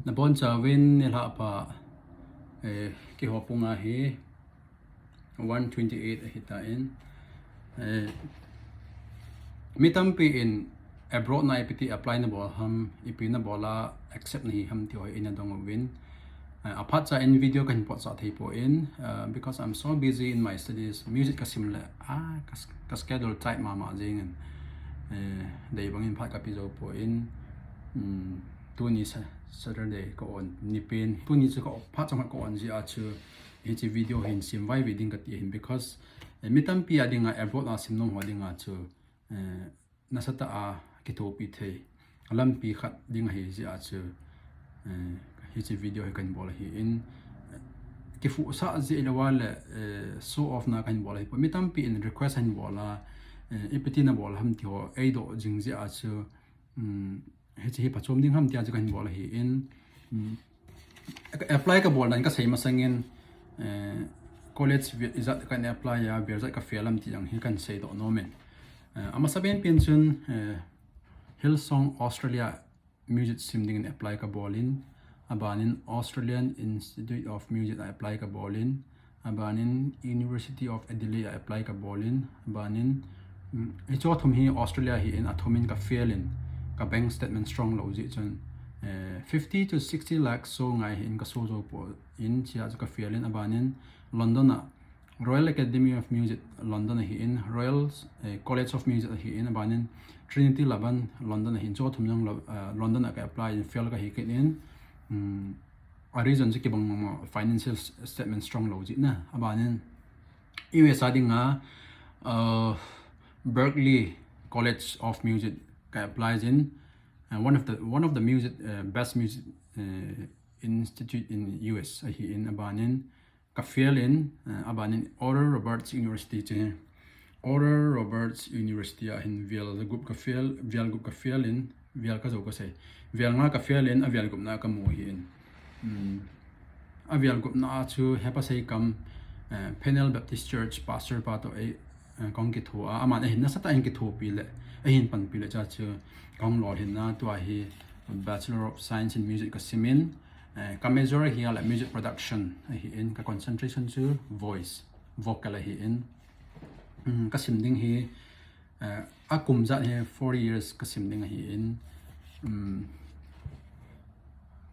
na bon chawin ni la pa ki hopunga hi 128 hita in mitampi in abroad na ipiti apply na bol ham ipina bola accept ni ham ti hoi in adong win apart sa in video kan pot sa thei po in because I'm so busy in my studies music ka simla ka schedule tight mama jing dei bangin phat ka pizo po in tu ni Saturday ko on nipin tu ni chu ko phat chang ko on ji a chu hi video hin sim vai wedding ka ti hin because mitampi adinga abroad na sim nong hodinga chu nasata a kitopi the alam pi khat ding hi ji a chu hi video hi kan bol hi in ki fu sa ji lawal so of na kan bol hi mitampi in request han bola ipiti na bol ham ti ho ei do jing ji a chu hi pachom ding ham tia chu kan bol hi in apply ka bol dan ka sei ma sangin college visa kan apply ya berza ka felam ti jang hi kan sei do no men ama saben pension Hillsong Australia music simding apply ka bolin abanin Australian Institute of Music apply ka bolin abanin University of Adelaide apply ka bolin abanin icho thum hi Australia hi in athomin ka felin ka bank statement strong lo ji chon 50 to 60 lakhs so ngai in ka so zo po in chia ka felin abanin London Royal Academy of Music London hi in Royal College of Music hi in abanin Trinity Laban London hi cho thum yang London ka apply in fel ka hi kin in a reason ji ki bang financial statement strong lo ji na abanin US adinga Berkeley College of Music ka applies in one of the music best music institute in US hi in abanin ka fiel in abanin Oral Roberts University che Oral Roberts University in vial group ka fiel in vial ka zo ko sei vial nga ka fiel in avial group na ka mu hi in avial group na chu hepa sei kam Penel Baptist Church pastor pa to ai kong ki thua ama hin na sata in ki thu pi le hin pan pi le cha chu kong lo hin na to hi Bachelor of Science in Music ka simin ka major hi ala music production hi in ka concentration chu vocal hi in ka simding hi akum za he 4 years ka simding hi in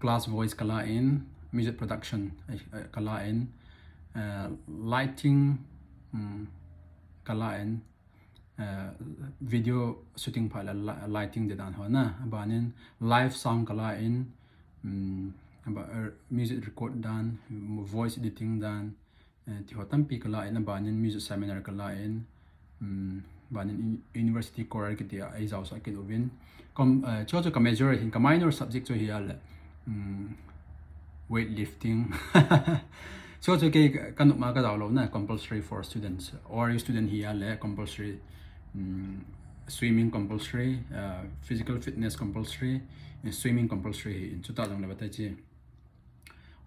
class voice kala in music production kala in lighting kala in video shooting phala lighting de dan hona banin live sound kala in music record dan voice editing dan ti hotam pi kala in banin music seminar kala in banin university choral ki dia ai zaw sa ki lovin kom cho ka major hin ka minor subject cho hial weightlifting so ke kanuk ma ka daw lo na compulsory for students or student hial compulsory swimming compulsory physical fitness compulsory swimming compulsory in 2000 la chi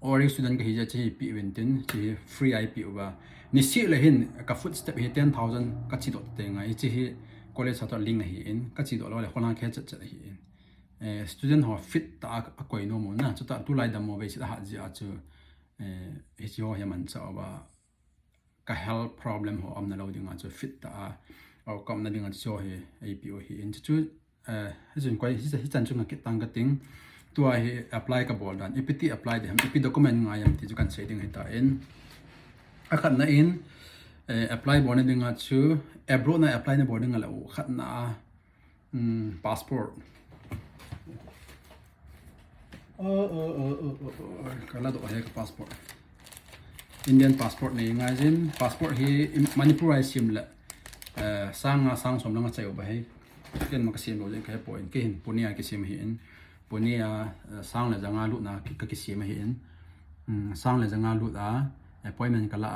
or student ka hi ja chi pi wentin chi free ip ba ni si le hin ka footstep hi 10000 ka chi dot te ngai chi hi college sa to ling hi in ka chi do lo le khona khe chat hi in student ho fit ta a koi no mo na chuta tu lai dam mo ve si ha ji a chu hi chi ho he man cha ba ka health problem ho am na lo ding a chu fit ta au kom na ding a chu he apo hi in chu jin kwai hi chan chu ngak tang ka ting tua hi apply ka bol dan ipiti apply de ham ipi document nga yam ti chu kan sei ding he ta in akhat na in apply bon ding a chu abroad na apply na boarding ala khat na passport kala do he passport Indian passport nei nga jin passport hi Manipur ai sim la sang som langa chai ba he ken ma ka sim lo je ka point ke hin punia ki sim hi in punia sang la janga lu na ki sim hi in sang la janga lu da appointment kala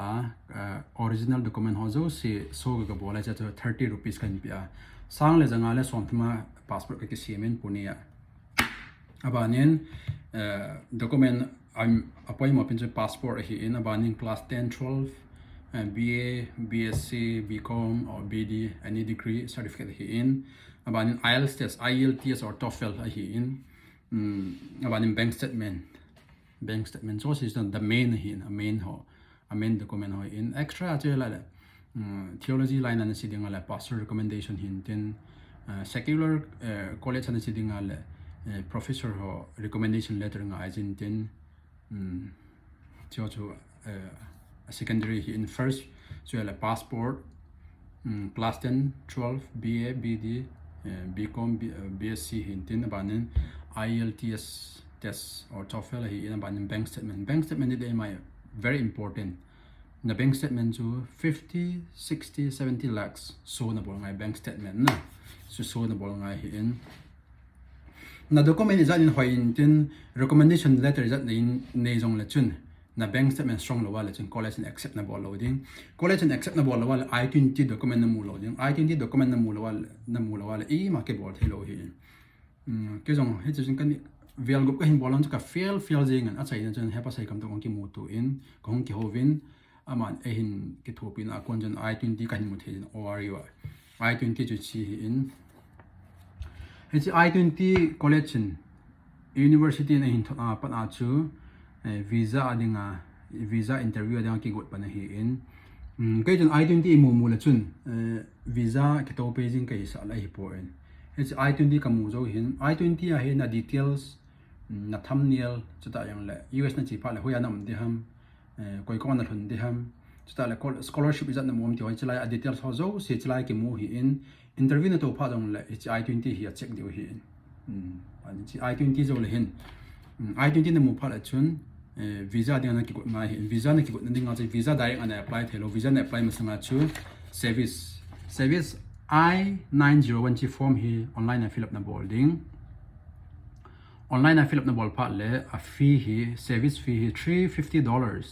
original document ho zo si so ga bola cha 30 rupees kan pia sang le janga le som thma passport ka ki sim in punia abanin document I'm appointment pinche passport hi in abanin class 10 12 BA BSc BCom or BD any degree certificate hi in abanin IELTS test or TOEFL hi in about bank statement so is the main hin a main document ho in extra che la theology line an siding ala pastor recommendation hin tin secular college an siding ala professor ho recommendation letter nga ajin tin cho secondary in first so ala passport class 10 12 BA BD BCom BSc hin tin abanin IELTS test or TOEFL hi in abanin bank statement is my very important na bank statement to 50 60 70 lakhs so na bol ngai bank statement na so na bol ngai hi in na document is in hoin tin recommendation letter is in nei jong la chun na bank statement strong lo wala chun college and accept na bol loading college and accept na bol wala I-20 document na mu loading I-20 document na mu wala e ma ke bol thelo hi ke jong he chun kan vial gup ka hin bolon ka fail jing an achai na chun hepa sai kam to ki mu tu in kong ki hovin aman e hin ki thopin a kon jan I-20 kan mu thein or you I-20 chu chi in he I-20 college university na hin thona pan a chu visa adinga visa interview adinga ki got pan hi in kai jan I-20 mu la chun visa ki to paging kai sa la hi po in it's I-20 kamu zo hin I-20 a he na details na thumbnail chuta yang le US na chi pa le hoya nam de ham koi kon na thun de ham chuta le scholarship izat na mom ti hoi chlai a details ho zo se chlai ki mu hi in interview na to pha jong le it's I-20 hi a check de hi an chi I-20 zo le hin I-20 na mu pha la chun visa de na ki ko ngai hin visa na ki ko na dinga che visa direct ana apply thelo visa na apply ma sanga chu service I-901 form hi online na fill up na boarding online na fill up na ball part le a fee hi service fee hi $350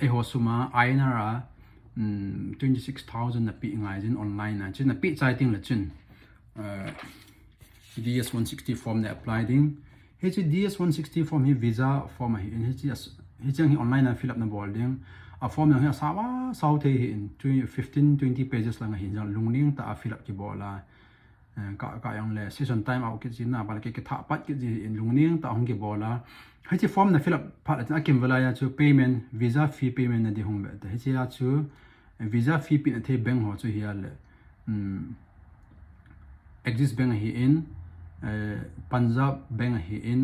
e ho suma INR 26,000 na pi ngai jin online na chin na pi chai ting la chin DS160 form na apply ding he DS160 form hi visa form hi in he chang hi online na fill up na boarding a form na hi sawa sau the hi in 15-20 pages lang hi jang lungning ta fill up ki bola ka yang le session time out ki jin na ba ke tha pat ki ji in lungning ta hong ki bola he chi form na fill up phat na kim wala ya chu payment visa fee payment na di hong be ta he chi ya chu visa fee pi na the bank ho chu hi ya le Axis Bank hi in Punjab Bank hi in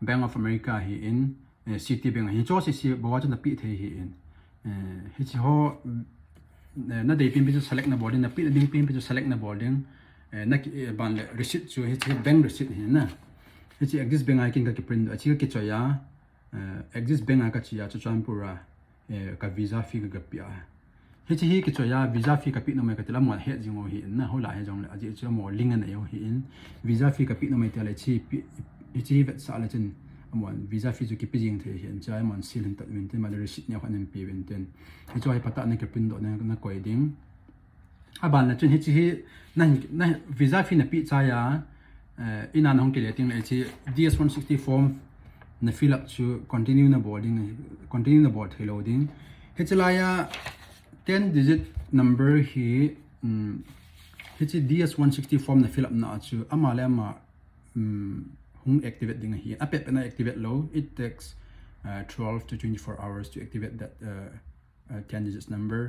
Bank of America hi in City Bank hi cho si bo wa chu na pi the hi in he chi ho na de pin pi chu select na boarding na pi ding pin pi chu select na boarding na ban le receipt chu he chi bank receipt hi na he chi Axis Bank ai king ka ki print a chi ki choya Axis Bank ka chi ya chu champura ka visa fee ka pia he chi hi ki choya visa fee ka pi no mai ka tela mo he jingo hi na ho la he jong le a ji chu mo ling na yo hi in visa fee ka pi no mai tele chi chi vet sa la chen amon visa fee chu ki pi jing the hi chai mon sil hin ta min te ma le receipt nya khan pi ben ten he choi pata na ke print do na koi ding a ban la chen he chi hi na visa fee na pi cha ya ina na hong ke le ting le chi DS160 form na fill up to continue na board hello ding he chila ya 10 digit number hi he chi DS160 form na fill up na chu amale ma hung activate ding hi apep na activate low it takes 12 to 24 hours to activate that 10 digit number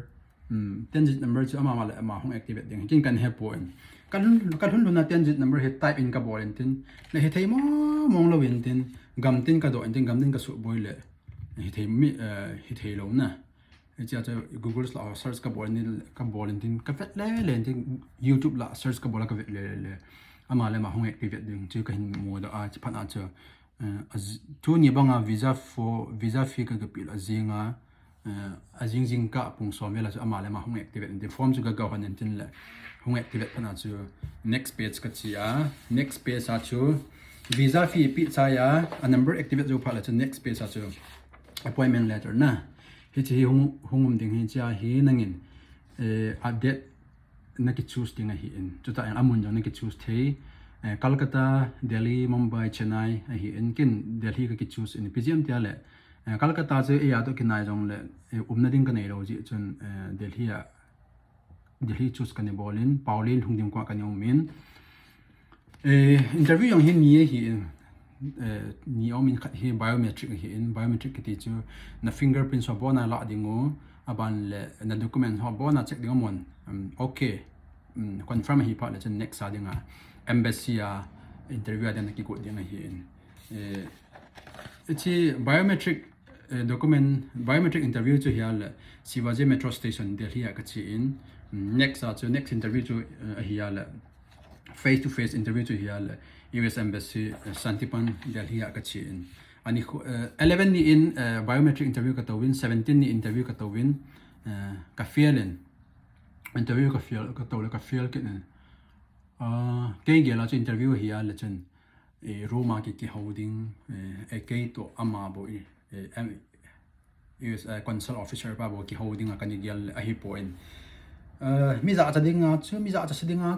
10 digit number chu ama male ma hung activate ding kin kan he point kan hun na 10 digit number he type in ka bol tin le he thei mo mong lo win tin gam tin ka do tin gam tin ka su boy le he thei lo na he cha Google la search ka bol tin ka vet le tin YouTube la search ka bol ka vet le ama le ma hung activate ding chu ka hin mo da a chi phan a chu tu ni banga visa fee ka pil azinga azing ka pung so mela chu ama le ma hung activate the form chu ga han tin le hung activate phana chu next page ka chi a next page a chu visa fee pi cha ya a number activate jo phala chu next page a chu appointment letter na hi chi hungum ding hi cha hi nangin update na ki choose ding hi in chu ta amun jo na ki choose thei Kolkata Delhi Mumbai Chennai hi in kin Delhi ka ki choose in pgm tia le Kolkata je ya to kinai jong le umna ding ka nei ro ji chun Delhi choose ka ne bolin Paulin hungdim kwa ka ne umin interview yang hin ni hi ni omin khat hi biometric hi in biometric ti chu na fingerprint so bona la dingo aban le na document ho bona check dingo mon okay confirm hi pa le chen next sa dinga embassy a interview adan ki ko dinga hi in chi biometric document biometric interview chu hial Shivaji metro station Delhi ka chi in next interview chu hial face to face interview chu hial US embassy Santipan Delhi ka chi in ani 11 ni in biometric interview ka tawin 17 ni interview ka tawin ka fielen interview ka fiel ka tawle ka fiel ken ke gela chu interview hial chen Roma ki holding ke to ama bo US consul officer pa bo ki holding a kanigel a hi point mi za cha dinga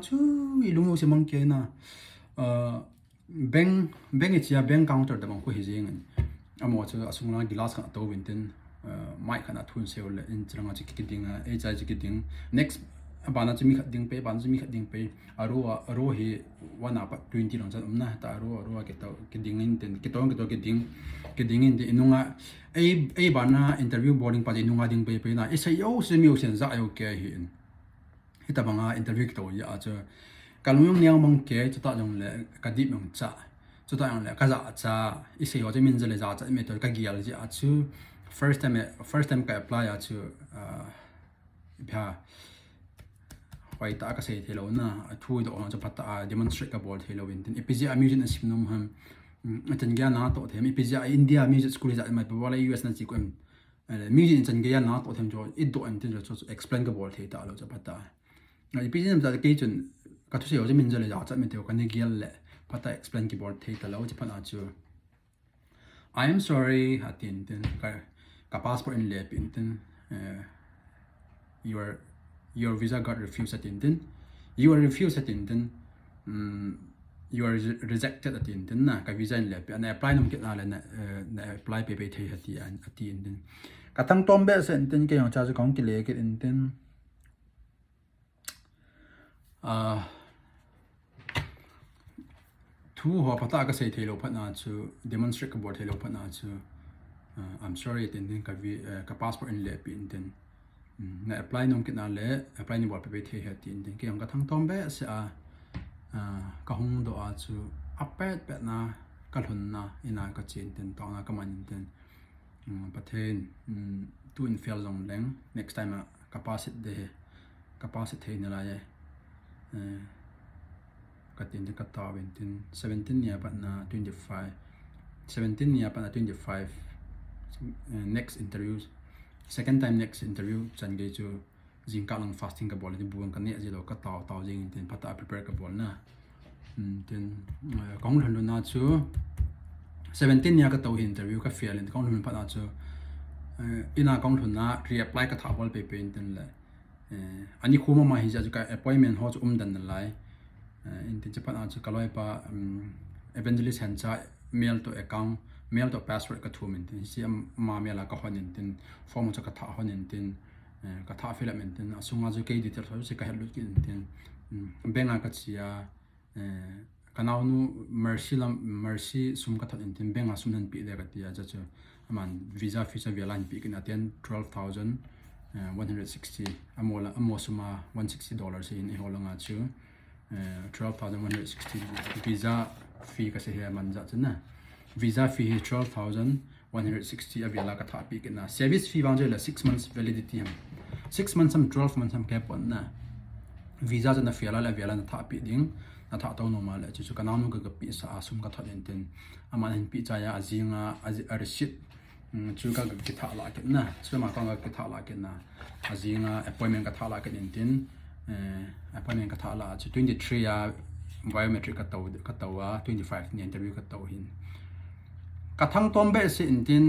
chu ilungu se mang ke na bank chia bank counter da bang ko hi jeng amo chu asungna gilas ka to winten mai khana thun se ol in changa chi ki dinga e cha chi ki ding next bana chi mi khat ding pe ban chi mi khat ding pe aro hi one up 20 long cha umna ta aro ke to ki ding in ten ki ding in de inunga e bana interview boarding pa inunga ding pe na e sai yo se mi o sen za yo ke hi in hita banga interview ki to ya cha kalung nyang mong ke cha jong le ka di mong cha cha jong le ka za cha e sai yo je min je le za cha me to ka gial ji a chu first time ka apply a chu pha wai ta ka sei thelo na thu do on cha pata demonstrate ka board thelo in tin epj amusement asimnum ham atan gya na to them epj India music school is ma wala US na chi ko music chan gya na to them jo it do an tin jo explain ka board theta lo cha pata na epj nam za ke chun ka thu se yo je min jale ja cha me te ka ne gyal le pata explain ki board theta lo cha pana chu I am sorry hatin tin ka passport in le pin tin your visa got refused at Indian. You are refused at Indian. You are rejected at Indian. Na ka visa in lep. And apply num get na apply pe the at Indian. Katang tombe sa Indian ke yung cha kong ki le get Indian. Thu ho pata ka say thelo phat na chu demonstrate ka board thelo phat na chu I'm sorry at Indian ka passport in lep Indian. Na apply nong kitna le apply ni bol pe the he tin tin ke ang ka thang tom be sa ka hung do a chu apet pe na ka thun na ina ka chin tin ta na ka man tin pathen tu in fail long leng next time capacity ni la ye ka tin ka ta win tin 17 ya pa na 25 17 ya pa na 25 next interviews second time next interview chan ge chu jing ka lang fasting ka bol ni buang ka ne ji lo ka taw jing tin pata prepare ka bol na tin kong hlu na chu 17 ya ka taw interview ka fail in kong hlu pa na chu ina kong hlu na reapply ka tha bol pe tin le ani khuma ma hi ja ka appointment ho chu dan lai in tin pa na chu ka loi pa evangelist han cha mail to account mail to password ka thu min tin si ma mela ka honin tin form cha ka tha honin tin ka tha filament tin asunga ju ke detail so se ka helu kin tin benga ka chia kanau nu mercy sum ka thin tin benga sum nan pi le ka tia cha chu aman visa velan pi kin aten 12,160 amola amosuma $160 in e holanga chu 12,160 visa fee ka se he man ja chna visa fee is 12,160 aviala ka tha pi na service fee bang la 6 months validity ham 6 months 12 months cap on na visa jana fiala la aviala na tha pi ding na tha to normal la chu kana nu ga pi sa asum ka tholen ten aman hin pi cha ya azinga receipt chu ka ga ki tha la ke na chu ma ka ga ki tha la ke na azinga appointment ka tha la ke tin appointment ka tha la chu 23 ya biometric ka tawa 25 ni interview ka taw hin kathang tombe se intin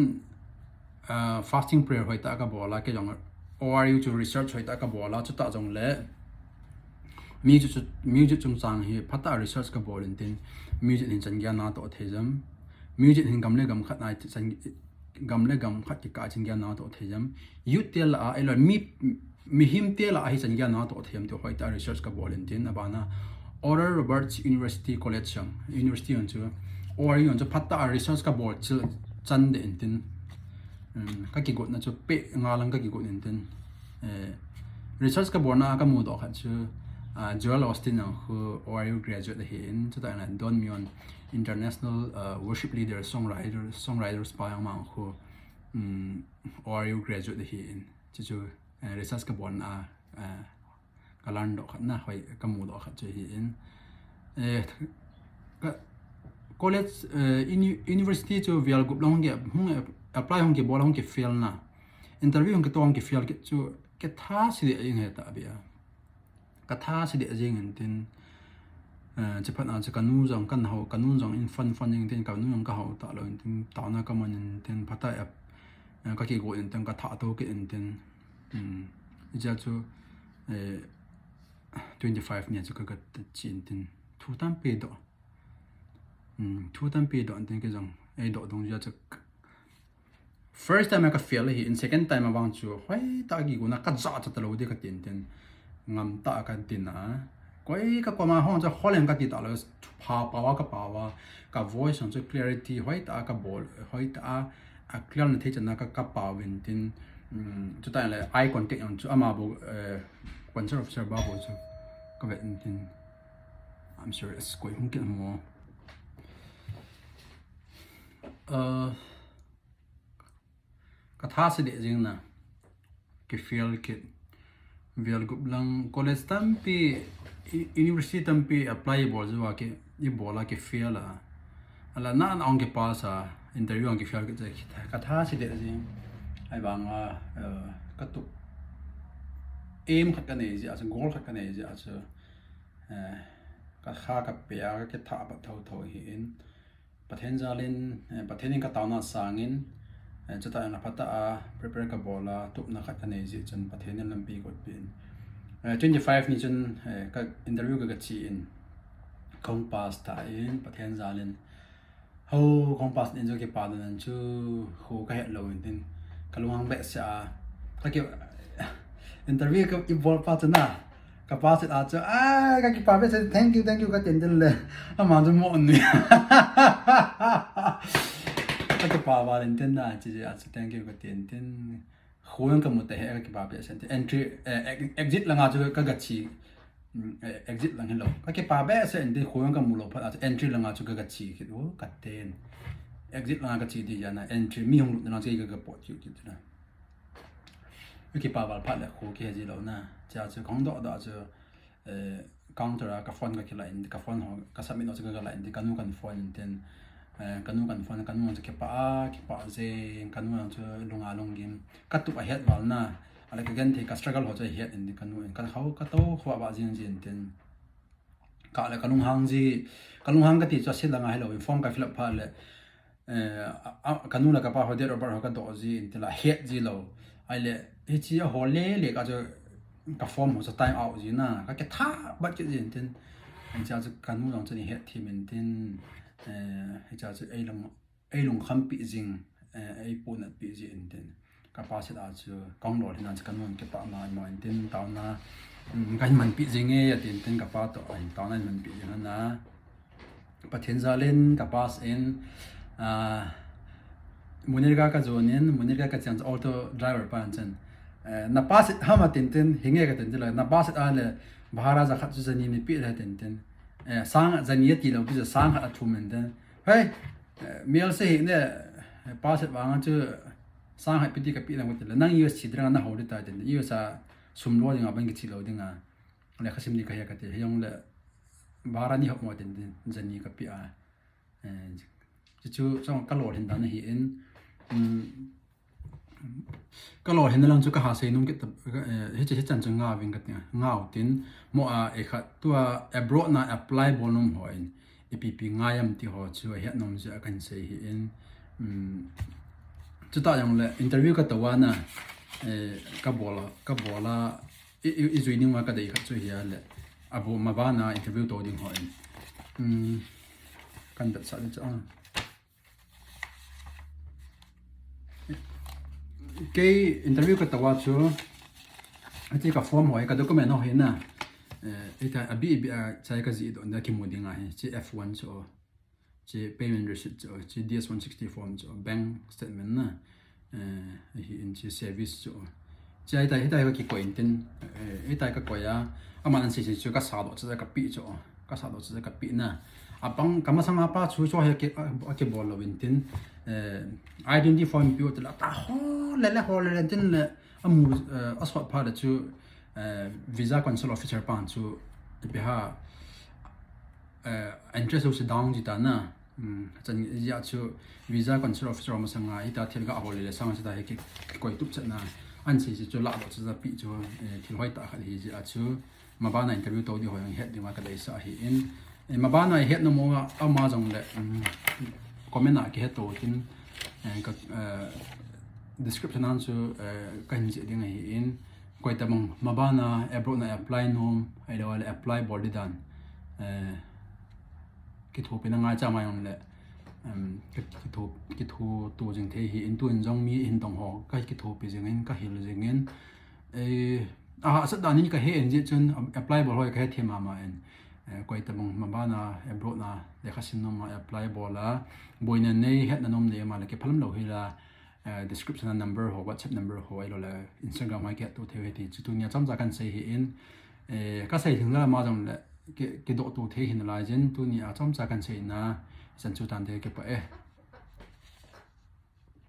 fasting prayer hoi ta ka bola ke jong ORU to research hoi ta ka bola chu ta jong le music chung chang hi phata research ka bol intin music in chan gya na to thejam music in gamle gam khat na chan gamle gam khat ki ka chan gya na to thejam you tell a elo mi him tel a hi chan gya na to them to hoi ta research ka bol intin abana Oral Roberts University College chang university on chu ORU on chu phatta research ka board chil chan de tin ka ki got na chu pe nga lang ka ki got in tin research ka board na ka mu do kha chu Joel Austin who ORU graduate he in chu ta na Don Mion international worship leader songwriters pa yang ma who ORU graduate he in chu research ka board na kalan do khat na hoi ka mu do khat chu hi in college university chu vial gup long ge hung apply hung ge bol hung ge fail na interview hung ge tong ge fail ge chu ke tha si de ing he ta bia ka tha si de jing in tin che phat na che kanu jong kan ho kanu jong in fun ing tin kanu jong ka ho ta lo in tin ta na ka man in tin phata app ka ki go in tin ka tha to ke in tin ja chu 25 年这个的钱的突然变多，突然变多，安定个种哎多东西就first time 个 fail he in second time 忘住，喂大几个那个咋子的路的个点点，俺大个点啊，鬼个干嘛好像好两个地大了，爬个爬哇，个 voice 上就 clarity，喂大个 ball，喂大啊 clarity 就那个爬稳定，就当然 eye contact 样就阿妈不Quantum of Bubble so có vẻ tin I'm serious quay không kiện mua cái thà sẽ để riêng nè cái field kit field group lang college tampi university tampi apply bol zo cái đi bola cái field là na ang cái pass interview ang cái field cái thà sẽ để riêng ai bằng cái tục aim khát cái này gì à, goal khát cái này gì à, cái khá cái bia cái thả bắt thâu hiện, bắt hen ra lên, bắt hen cái tàu na sangin, cho ta là phát ta prepare cái bola, tụt na khát cái này gì, chân bắt hen làm bị gột pin, 25 ni chân cái interview cái chị in, không pass ta in, bắt hen ra lên, hầu không pass in cho cái pa nên chứ hầu cái hệ lâu in, cái luang bẹt xa, cái kiểu interview cái involve pa na cái pa sẽ cho cái pa sẽ thank you cái tiền tiền le mà chúng mo ni cái pa vào lên tiền na chỉ thank you cái tiền tiền khối cái một thế cái pa sẽ entry exit là ngã cho cái gạch chi exit là hello cái pa bé sẽ đi khối cái một lỗ entry là ngã cho cái gạch chi cái đó cái tiền exit là cái chi đi ra na entry mi hông nó chỉ cái bộ chịu chịu na cái bà vào phát là khu kia gì đâu na, cha chứ không đó chứ counter cái phone cái lại cái phone họ cái submit nó chứ cái lại thì cái nu cần phone then cái nu cái bà gì cái nu chứ lung game cái tụ hết vào na, à cái gen thì cái struggle họ chơi hết thì cái nu cái cái tàu họ bảo gì then cái là cái lung hang cái thì cho xin là ngay lâu form cái fill up phát là cái nu là cái bà họ để rồi cái đó gì thì là hết gì lâu ai lệ thì chỉ họ lệ cái cái form họ sẽ time out gì na cái thả bắt cái gì tên anh cha sẽ cái nu lòng cho hết thì mình tên anh cha sẽ ai lòng khăm bị ding ai buồn bị gì tên cái ba sẽ đã chứ công đồ thì nó sẽ cái nu cái ba mà tên tao na cái mình bị gì nghe tên cái ba tao anh tao này mình bị gì na bắt thiên gia lên cái ba sẽ munir ka zonin munir ka chance auto driver pan chen na pass hama tin hinge ka tin la na pass ale bhara za khat zani ni pi la tin sang zani ti lo bi sang ha thu men den hey mail se hi ne pass wang chu sang ha pi ti ka pi la ngot la nang us chi drang na ho ta tin us a sum lo ding a bang ki chi lo ding a le khasim ni ka ya ka te yong le bhara ni ho mo tin zani ka pi a chu trong cái lỗ hiện tại này hiện cái lỗ hiện tại là chú cái hạ xây nông cái tập hết chân chân ngao viên cái tiếng ngao tin mua khát tua abroad na apply bonum hỏi EPP ngayam thì họ chú hiện nông sẽ cần xây hiện chú ta yang là interview cái tàu na cái bộ là duy nhất mà cái đấy khát chú hiện là abo mà ba na interview tàu đi hỏi cần đặt sẵn cho cái interview cái tàu chú cái form hỏi cái document nó hiện na ita abi chai ka zi don da ki modinga he chi F1 cho chi payment receipt cho chi DS160 form cho bank statement na hi in chi service cho chai ta hita ka ki ko intin ita ka ko ya aman si chi ka sa do cha ka pi cho ka sa do cha ka pi na apang kama sanga pa chu cho he ke bol lo intin identity form pi ta ta ho le tin amu aswa pa da chu visa consul officer pan chu biha interest us down jita na chan ya chu visa consul officer ma sanga ita thil ga hol le sang ta he ki koi tup chana an si chu la do chu pi chu thil hoi ta kha hi ji a chu ma ba na interview to di hoyang het di ma ka dai sa hi in ma ba na het no mo ama jong le comment na ki het to tin ka description an chu kan ji ding hi in koi tamong mabana abroad na apply nom ai do apply body dan ki thu pe na nga cha ma yong le ki thu tu jing the hi in tu in jong mi in tong ho ka ki thu pe jing in ka hil jing in sa da ni ka he en ji chun apply bol hoi ka the ma ma en koi tamong mabana abroad na le khasin nom apply bola boina nei het na nom ne ma le ke phalam lo hi la description number ho WhatsApp number ho ai lo la Instagram mai ke tu the ti chu tu nya cham za kan sei hi in ka sei thing la ma jong le ke do tu the hin la jin tu ni a cham za kan sei na san chu tan de ke pa